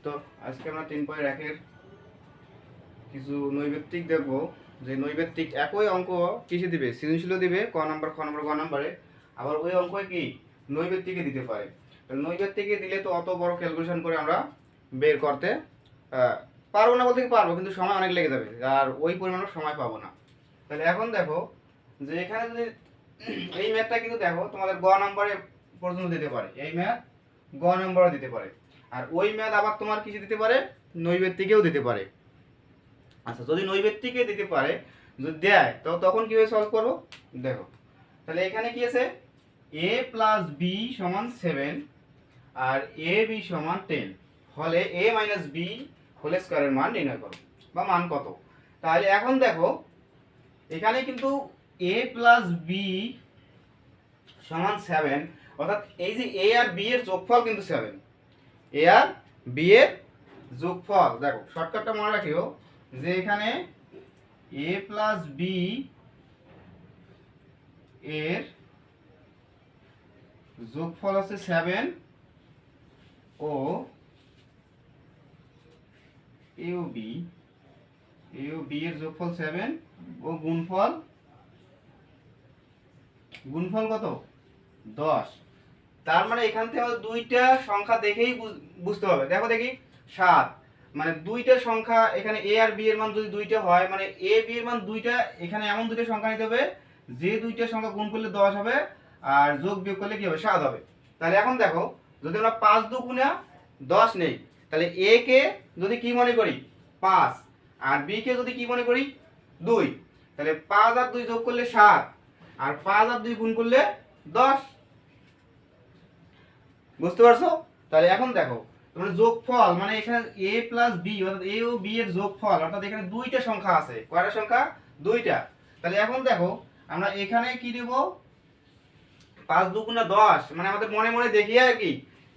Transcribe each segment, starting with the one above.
তো আজকে আমরা 3.1 এর কিছু নৈবেত্তিক দেখব যে নৈবেত্তিক একই অঙ্ক কিসে দিবে, সৃজনশীল দিবে ক নাম্বার খ নাম্বার গ নাম্বারে, আবার ওই অঙ্ক কি নৈবেত্তিকে দিতে পারে। নৈবেত্তিকে দিলে তো অত বড় ক্যালকুলেশন করে আমরা বের করতে পারবো না, বলতে পারবো কিন্তু সময় অনেক লেগে যাবে আর ওই পরিমাণের সময় পাবো না। তাহলে এখন দেখো যে এখানে যদি এই ম্যাথটা কিন্তু দেখো তোমাদের গ নাম্বারে পর্যন্ত দিতে পারে, এই ম্যাথ গ নাম্বারে দিতে পারে, আর ওই ম্যাথ আবার তোমার কিছু দিতে পারে নৈবেত্তিকেও দিতে পারে। আচ্ছা, যদি নৈবেত্তিকে দিতে পারে, যদি দেয় তো তখন কিভাবে সলভ করবো দেখো। তাহলে এখানে কি আছে, a প্লাস বি সমান 7 আর এ বি সমান 10 হলে a মাইনাস বি হোল স্কয়ারের মান নির্ণয় করো বা মান কত। তাহলে এখন দেখো এখানে কিন্তু a প্লাস বি সমান 7, অর্থাৎ এই যে a আর b এর যোগফল কিন্তু 7, a আর b এর যোগফল। দেখো শর্টকাটটা মনে রাখিও যে এখানে a প্লাস বি এর যোগফল হচ্ছে 7 ও a ও b এর যোগফল 7 ও গুণফল কত 10। তার মানে এখান থেকে আমাদের দুইটা সংখ্যা দেখেই বুঝতে হবে। দেখো দেখি 7, মানে দুইটা সংখ্যা এখানে a আর b এর মান যদি দুইটা হয়, মানে a b এর মান দুইটা, এখানে এমন দুইটা সংখ্যা নিতে হবে যে দুইটা সংখ্যা গুণ করলে 10 হবে আর যোগ বিয়োগ করলে কি হবে 7 হবে। তাহলে এখন দেখো যদি আমরা 5 দুগুণা 10 নেই, তাহলে a কে যদি কি মনে করি 5 আর b কে যদি কি মনে করি 2, তাহলে 5 আর 2 যোগ করলে 7 আর 5 আর 2 গুণ করলে 10। বুঝতে পারছো? তাহলে এখন দেখো তোমরা যোগফল, মানে এখানে a প্লাস b অর্থাৎ a ও b এর যোগফল, অর্থাৎ এখানে দুইটা সংখ্যা আছে। কয়টা সংখ্যা? দুইটা। তাহলে এখন দেখো আমরা এখানে কি দেব 5 দুগুণা 10, মানে আমাদের মনে মনে দেখিয়ে আর কি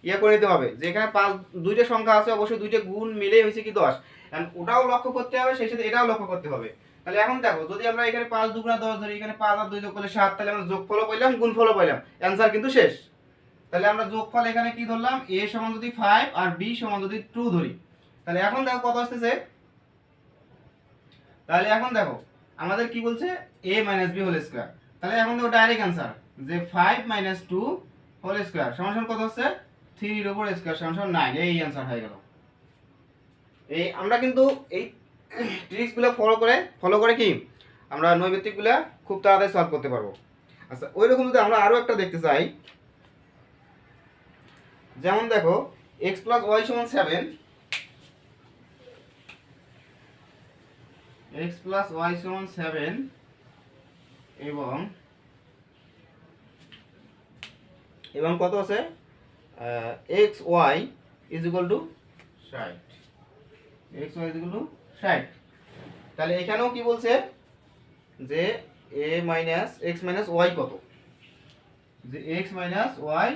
ইয়ে করে নিতে হবে যে এখানে 5 দুইটা সংখ্যা আছে, অবশ্যই দুইটা গুণ মিলেই হয়েছে কি 10, এন্ড ওটাও লক্ষ্য করতে হবে, সেই সাথে এটাও লক্ষ্য করতে হবে। তাহলে এখন দেখো যদি আমরা এখানে 5 দুগুণা 10 ধরি, এখানে 5 আর 2 যোগ করলে 7, তাহলে আমরা যোগফলও পাইলাম গুণফলও পাইলাম, অ্যানসার কিন্তু শেষ। তাহলে আমরা যোগফল এখানে কি ধরলাম, a সমান যদি 5 আর b সমান যদি 2 ধরি, তাহলে এখন দেখো কত আসতেছে। তাহলে এখন দেখো আমাদের কি বলছে a b হোল স্কয়ার। তাহলে এখন দেখো ডাইরেক্ট অ্যানসার যে 5 2 হোল স্কয়ার সমান কত হচ্ছে 3 এর উপর স্কয়ার সমান 9। এই অ্যানসার হয়ে গেল। এই আমরা কিন্তু এই ট্রিক্সগুলো ফলো করে কি আমরা নৈবেত্তিকগুলো খুব তাড়াতাড়ি সলভ করতে পারবো। আচ্ছা, ওইরকম যদি আমরা আরো একটা দেখতে চাই, যেমন দেখো x প্লাস ওয়াই সমান 7, x প্লাস ওয়াই সমান 7 এবং কত আছে x y is equal to 60, x y is equal to 60। তাহলে এখানেও কি বলছে যে a minus x minus y কত, যে x মাইনাস y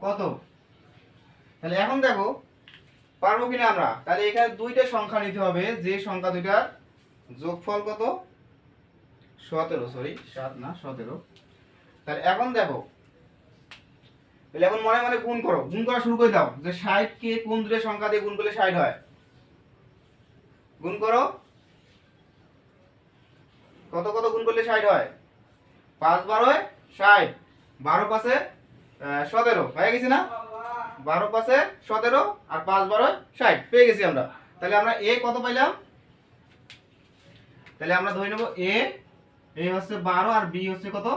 কত। তাহলে এখন দেখো পারবো কিনা আমরা। তাহলে এখানে দুইটা সংখ্যা নিতে হবে, যে সংখ্যা দুইটার যোগফল কত 17, সরি 7 না 17। তাহলে এখন দেখো, তাহলে এখন মনে মনে গুণ করো, গুণ করা শুরু করে দাও যে 60 কে কোন দুটো সংখ্যা দিয়ে গুণ করলে 60 হয়। গুণ করো, কত কত গুণ করলে 60 হয়, 5 12 60, 12 5 17 হয়ে গেছে না, 12 5 17 আর 5 12 60 পেয়ে গেছি আমরা। তাহলে আমরা a কত পাইলাম, তাহলে আমরা ধরে নেব a হচ্ছে 12 আর b হচ্ছে কত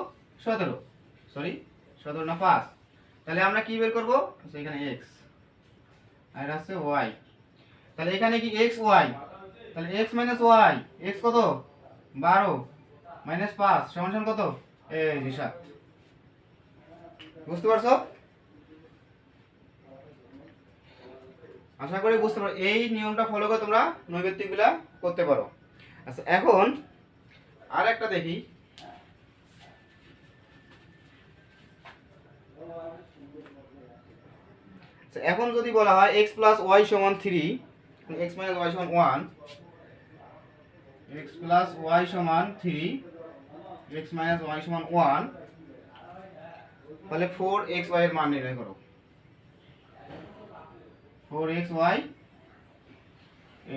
17, সরি 17 না 5। তাহলে আমরা কি বের করব, এখানে x আর এটা হচ্ছে y। তাহলে এখানে কি x y, তাহলে x y, x কত 12 মাইনাস 5 সমান কত এই যে 7। বুঝতে পারছো? আশা করি বুঝতে পারো। এই নিয়মটা ফলো করে তোমরা নৈবেত্তিকগুলা করতে পারো। আচ্ছা, এখন আর একটা দেখি, এখন যদি বলা হয় x প্লাস ওয়াই সমান 3, x মাইনাস ওয়াই সমান 1, x প্লাস ওয়াই সমান 3, x মাইনাস ওয়াই সমান 1, তাহলে 4xy এর মান নির্ণয় করো। 4xy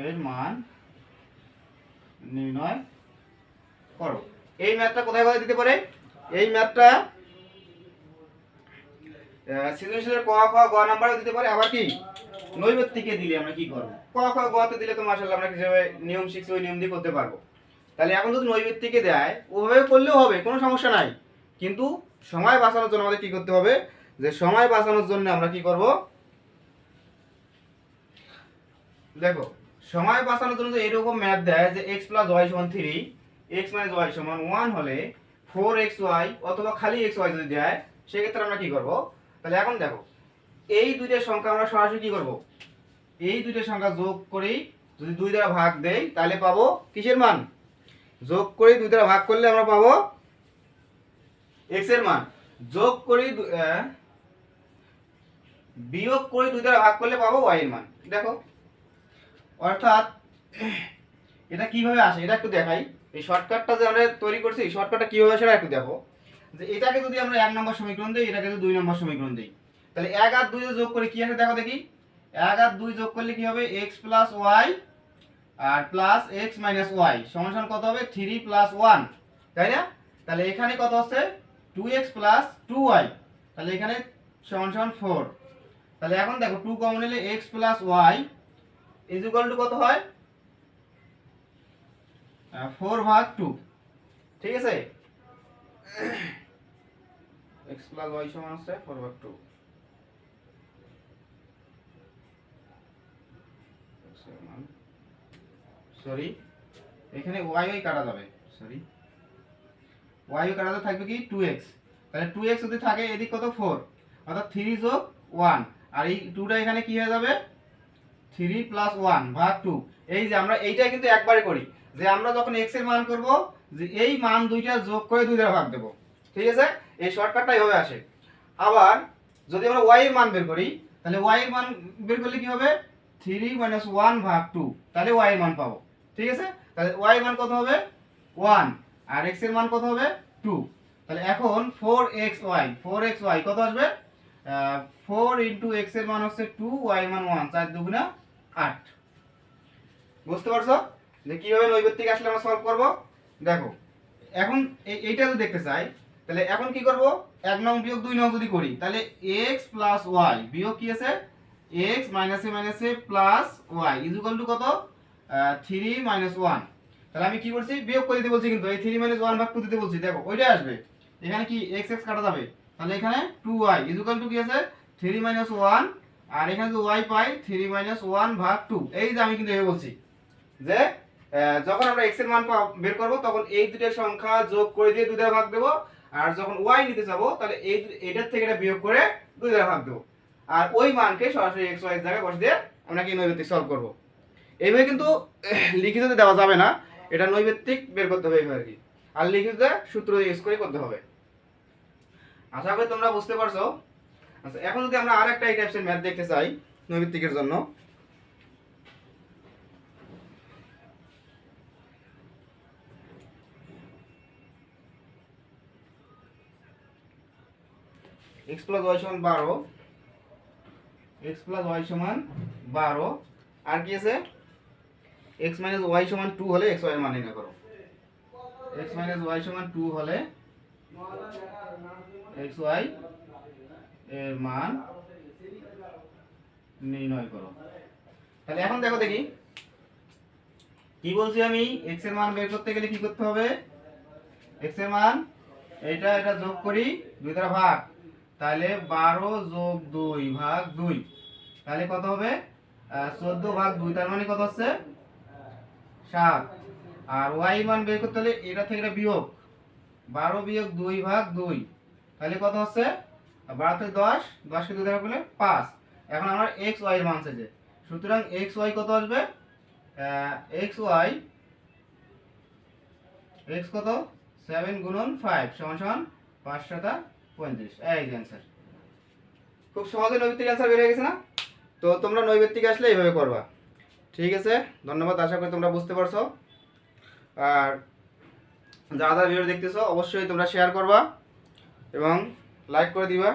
এর মান নির্ণয় করো। এই ম্যাথটা কোথায় কোথায় দিতে পারে? এই ম্যাথটা সৃজনশীলের ক খ গ নাম্বারে দিতে পারে, আবার কি নৈবেত্তিকে দিলে আমরা কি করব, ক খ গ তে দিলে তো মাশাআল্লাহ আমরা কিভাবে নিয়ম শিখছি ওই নিয়ম দিয়ে করতে পারবো। তাহলে এখন যদি নৈবেত্তিকে দেয় ওভাবে করলেও হবে, কোনো সমস্যা নাই, কিন্তু সময় বাঁচানোর জন্য আমাদের কি করতে হবে, যে সময় বাঁচানোর জন্য আমরা কি করব, দেখো সময় বাঁচানোর জন্য যে এরকম ম্যাথ দেয় যে x + y = 3, x - y = 1 হলে 4xy অথবা খালি xy যদি দেয় সেক্ষেত্রে আমরা কি করব। তাহলে এখন দেখো এই দুইটা সংখ্যা আমরা সরাসরি কি করব, এই দুইটা সংখ্যা যোগ করি, যদি 2 দ্বারা ভাগ দেই তাহলে পাবো কিসের মান, যোগ করে 2 দ্বারা ভাগ করলে আমরা পাবো x এর মান, যোগ করি বিয়োগ করে 2 দ্বারা ভাগ করলে পাবো y এর মান। দেখো অর্থাৎ এটা কিভাবে আসে এটা একটু দেখাই, এই শর্টকাটটা যে আমরা তৈরি করছি এই শর্টকাটটা কিভাবে আসে একটু দেখো। যে এটাকে যদি আমরা 1 নম্বর সমীকরণ দেই, এটাকে যদি 2 নম্বর সমীকরণ দেই, তাহলে 1 আর 2 যোগ করে কি আসে দেখো দেখি, 1 আর 2 যোগ করলে কি হবে, x + y আর প্লাস x - y সমান কত হবে, 3 + 1, তাই না? তাহলে এখানে কত হচ্ছে 2x + 2y, তাহলে এখানে সমান 4। তাহলে এখন দেখো 2 কমন নিলে x + y = কত হয়, 4/2, ঠিক আছে, x + y সমান হচ্ছে 4/2, সরি এখানে y কাটা যাবে, সরি y কাটা যাবে, থাকবে কি 2x, তাহলে 2x যদি থাকে এদিক কত 4, অর্থাৎ 3 যোগ 1, আর এই 2টা এখানে কি হয়ে যাবে 3 + 1/2। এই যে আমরা এইটা কিন্তু একবারে করি, যে আমরা যখন x এর মান করব যে এই মান দুইটা যোগ করে 2 দ্বারা ভাগ দেব, ঠিক আছে, এই শর্টকাটটা এইভাবে আসে। আবার যদি আমরা y এর মান বের করি, তাহলে y এর মান বের করলে কি হবে 3 - 1/2, তাহলে y এর মান পাবো, ঠিক আছে। তাহলে y এর মান কত হবে 1 আর x এর মান কত হবে 2। তাহলে এখন 4xy কত আসবে, 4 * x এর মান হচ্ছে 2, y এর মান 1, 4 × 2 = 8। বুঝতে পারছো যে কিভাবে নৈবেত্তিক আসলে আমরা সলভ করব। দেখো এখন এইটা যদি দেখতে চাই তাহলে এখন কি করব, 1 নং বিয়োগ 2 নং যদি করি তাহলে x + y বিয়োগ কি আছে x - a + y = কত 3 - 1। তাহলে আমি কি করছি, বিয়োগ করে দিতে বলছি, কিন্তু এই 3 - 1/2 দিতে বলছি, দেখো ওইটাই আসবে, এখানে কি x কাটা যাবে, তাহলে এখানে 2y = কি আছে 3 - 1, আর এখানে যদি y পাই 3 - 1/2। এই যে আমি কিন্তু এভাবে বলছি যে যখন আমরা x এর মান বের করব তখন এই দুটো সংখ্যা যোগ করে দিয়ে 2 দ্বারা ভাগ দেব, আর যখন y নিতে যাব তাহলে এটার থেকে এটা বিয়োগ করে 2 দ্বারা ভাগ দেব, আর ওই মানকে সরাসরি x y এর জায়গায় বসিয়ে দিয়ে আমরা কি নৈবেত্তিক সলভ করব। এইভাবে কিন্তু লিখিততে দেওয়া যাবে না, এটা নৈবেত্তিক বের করতে হবে এইভাবে আর কি, আর লিখিততে সূত্র ইউজ করে করতে হবে। আশা করি তোমরা বুঝতে পারছো। আচ্ছা এখন যদি আমরা আরেকটা এই টাইপের ম্যাথ দেখতে চাই নৈবেত্তিকের জন্য, x + y = 12, x + y = 12, আর কি আছে x - y = 2 হলে xy এর মান নির্ণয় করো। x - y = 2 হলে xy এর মান নির্ণয় করো। তাহলে এখন দেখো দেখি কি বলছি আমি, x এর মান বের করতে গেলে কি করতে হবে, x এর মান এটা যোগ করি 2 দ্বারা ভাগ, তাহলে 12 + 2/2, তাহলে কত হবে 14/2, তার মানে কত হচ্ছে 7। আর y মান বের করতে হলে এটা থেকে এটা বিয়োগ, 12 - 2/2, তাহলে কত হচ্ছে 12 থেকে 10, 10 কে 2 দ্বারা করলে 5। এখন আমরা x y এর মান চাইছে, সুতরাং x y কত আসবে, x y x কত 7 × 5 = 5 × 7 = 35। এই যে অ্যানসার, খুব সহজে নৈবেত্তিক অ্যানসার বের হয়ে গেছে না। তো তোমরা নৈবেত্তিক আসলে এইভাবে করবা, ঠিক আছে। ধন্যবাদ, আশা করি তোমরা বুঝতে পারছো। আর যারা যারা ভিডিও দেখতেছো অবশ্যই তোমরা শেয়ার করবা এবং লাইক করে দিবা।